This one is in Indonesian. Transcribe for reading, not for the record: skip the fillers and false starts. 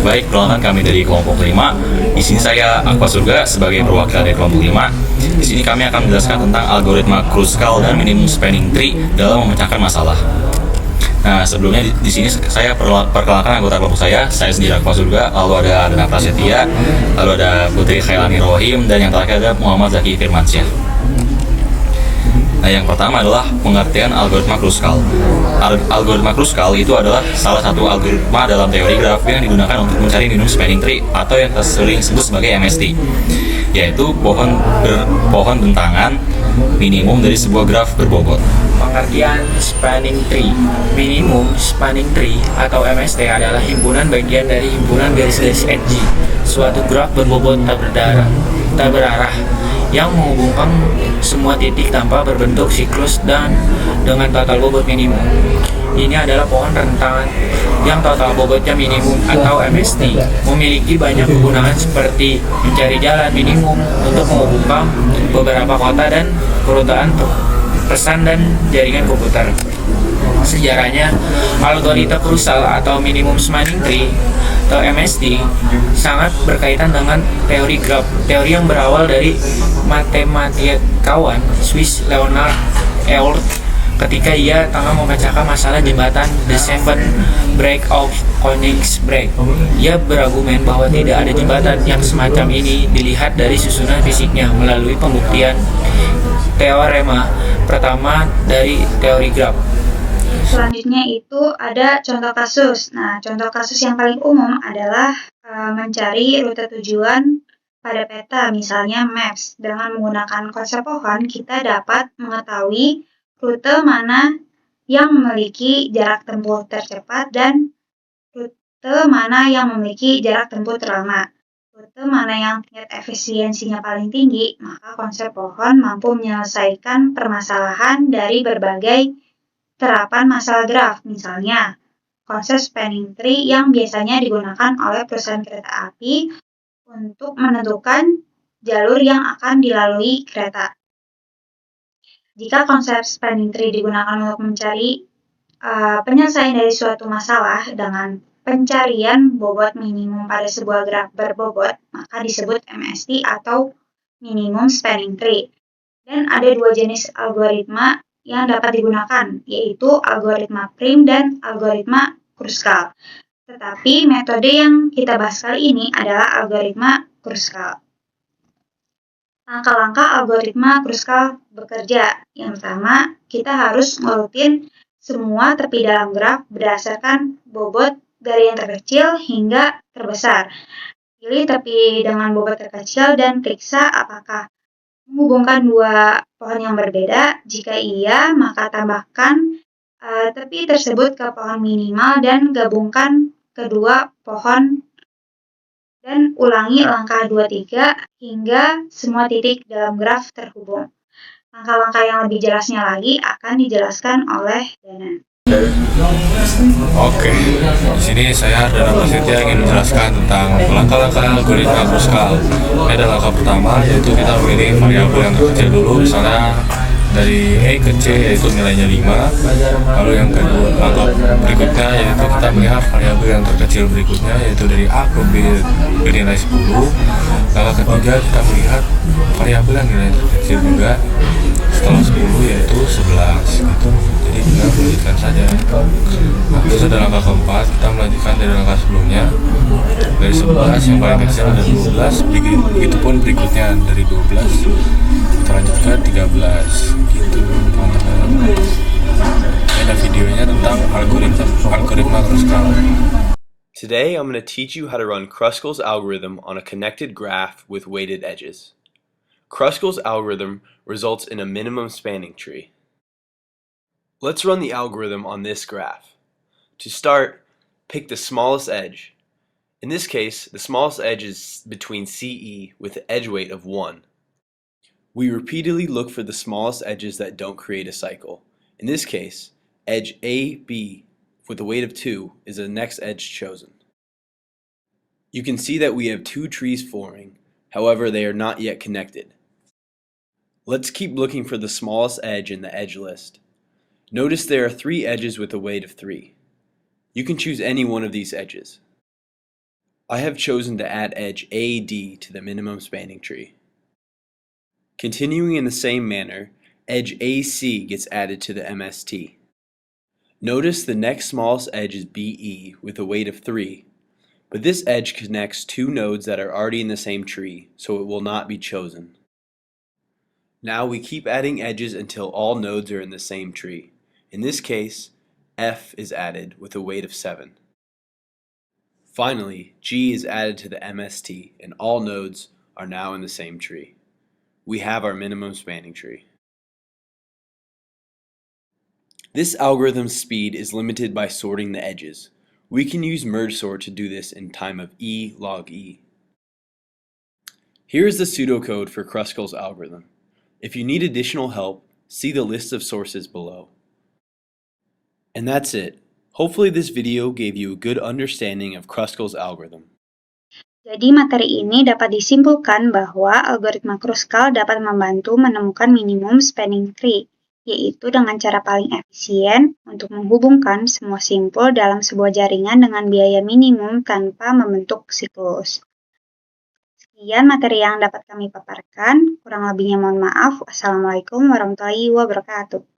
Baik, perkenalkan kami dari kelompok 5. Di sini saya Aqua Surga sebagai perwakilan dari kelompok 5. Di sini kami akan menjelaskan tentang algoritma Kruskal dan minimum spanning tree dalam memecahkan masalah. Nah, sebelumnya di sini saya perkenalkan anggota kelompok saya sendiri Aqua Surga, lalu ada Dana Prasetya, lalu ada Putri Khailani Rohim, dan yang terakhir ada Muhammad Zaki Firmansyah. Nah, yang pertama adalah pengertian algoritma Kruskal. Algoritma Kruskal itu adalah salah satu algoritma dalam teori graf yang digunakan untuk mencari minimum spanning tree atau yang sering disebut sebagai MST, yaitu pohon bentangan minimum dari sebuah graf berbobot. Pengertian spanning tree. Minimum spanning tree atau MST adalah himpunan bagian dari himpunan garis-garis edgy, suatu graf berbobot tak berarah yang menghubungkan semua titik tanpa berbentuk siklus dan dengan total bobot minimum. Ini adalah pohon rentangan yang total bobotnya minimum atau MST, memiliki banyak kegunaan seperti mencari jalan minimum untuk menghubungkan beberapa kota dan kerutaan pesan dan jaringan komputer. Sejarahnya, algoritma Kruskal atau minimum spanning tree atau MST sangat berkaitan dengan teori graf, teori yang berawal dari matematikawan Swiss Leonhard Euler ketika ia tengah memecahkan masalah jembatan The Seven Bridge of Königsberg. Ia berargumen bahwa tidak ada jembatan yang semacam ini dilihat dari susunan fisiknya melalui pembuktian teorema pertama dari teori graf. Selanjutnya itu ada contoh kasus. Nah, contoh kasus yang paling umum adalah mencari rute tujuan pada peta, misalnya maps. Dengan menggunakan konsep pohon, kita dapat mengetahui rute mana yang memiliki jarak tempuh tercepat dan rute mana yang memiliki jarak tempuh terlama. Rute mana yang tingkat efisiensinya paling tinggi, maka konsep pohon mampu menyelesaikan permasalahan dari berbagai terapan masalah graf, misalnya konsep spanning tree yang biasanya digunakan oleh perusahaan kereta api untuk menentukan jalur yang akan dilalui kereta. Jika konsep spanning tree digunakan untuk mencari penyelesaian dari suatu masalah dengan pencarian bobot minimum pada sebuah graf berbobot, maka disebut MST atau minimum spanning tree. Dan ada dua jenis algoritma yang dapat digunakan, yaitu algoritma prim dan algoritma Kruskal. Tetapi metode yang kita bahas kali ini adalah algoritma Kruskal. Langkah-langkah algoritma Kruskal bekerja. Yang pertama, kita harus ngurutin semua tepi dalam graf berdasarkan bobot dari yang terkecil hingga terbesar. Pilih tepi dengan bobot terkecil dan periksa apakah menghubungkan dua pohon yang berbeda. Jika iya, maka tambahkan tepi tersebut ke pohon minimal dan gabungkan kedua pohon dan ulangi langkah 2-3 hingga semua titik dalam graf terhubung. Langkah-langkah yang lebih jelasnya lagi akan dijelaskan oleh Dana. Oke, di sini saya Dana Prasetya ingin menjelaskan tentang langkah-langkah algoritma Kruskal. Ini ada langkah pertama, yaitu kita memilih variabel yang terkecil dulu, misalnya dari A ke C yaitu nilainya 5. Lalu yang kedua, langkah berikutnya yaitu kita melihat variabel yang terkecil berikutnya, yaitu dari A ke B bernilai 10. Langkah ketiga kita melihat variabel yang nilai terkecil juga setelah 10 yaitu 11 gitu. Jadi kita melanjutkan saja. Nah, terus ada langkah keempat, kita melanjutkan dari langkah sebelumnya. Dari 11 yang paling kecil ada 12, begitupun berikutnya dari 12 kita lanjutkan 13 gitu teman-teman. Ini ada videonya tentang algoritma Kruskal. Today I'm going to teach you how to run Kruskal's algorithm on a connected graph with weighted edges. Kruskal's algorithm results in a minimum spanning tree. Let's run the algorithm on this graph. To start, pick the smallest edge. In this case, the smallest edge is between CE with an edge weight of 1. We repeatedly look for the smallest edges that don't create a cycle. In this case, edge AB with a weight of 2 is the next edge chosen. You can see that we have two trees forming, however they are not yet connected. Let's keep looking for the smallest edge in the edge list. Notice there are 3 edges with a weight of 3. You can choose any one of these edges. I have chosen to add edge AD to the minimum spanning tree. Continuing in the same manner, edge AC gets added to the MST. Notice the next smallest edge is BE with a weight of 3, but this edge connects two nodes that are already in the same tree, so it will not be chosen. Now we keep adding edges until all nodes are in the same tree. In this case, F is added with a weight of 7. Finally, G is added to the MST and all nodes are now in the same tree. We have our minimum spanning tree. This algorithm's speed is limited by sorting the edges. We can use merge sort to do this in time of E log E. Here is the pseudocode for Kruskal's algorithm. If you need additional help, see the list of sources below. And that's it. Hopefully this video gave you a good understanding of Kruskal's algorithm. Jadi materi ini dapat disimpulkan bahwa algoritma Kruskal dapat membantu menemukan minimum spanning tree, yaitu dengan cara paling efisien untuk menghubungkan semua simpul dalam sebuah jaringan dengan biaya minimum tanpa membentuk siklus. Sekian materi yang dapat kami paparkan, kurang lebihnya mohon maaf. Wassalamualaikum warahmatullahi wabarakatuh.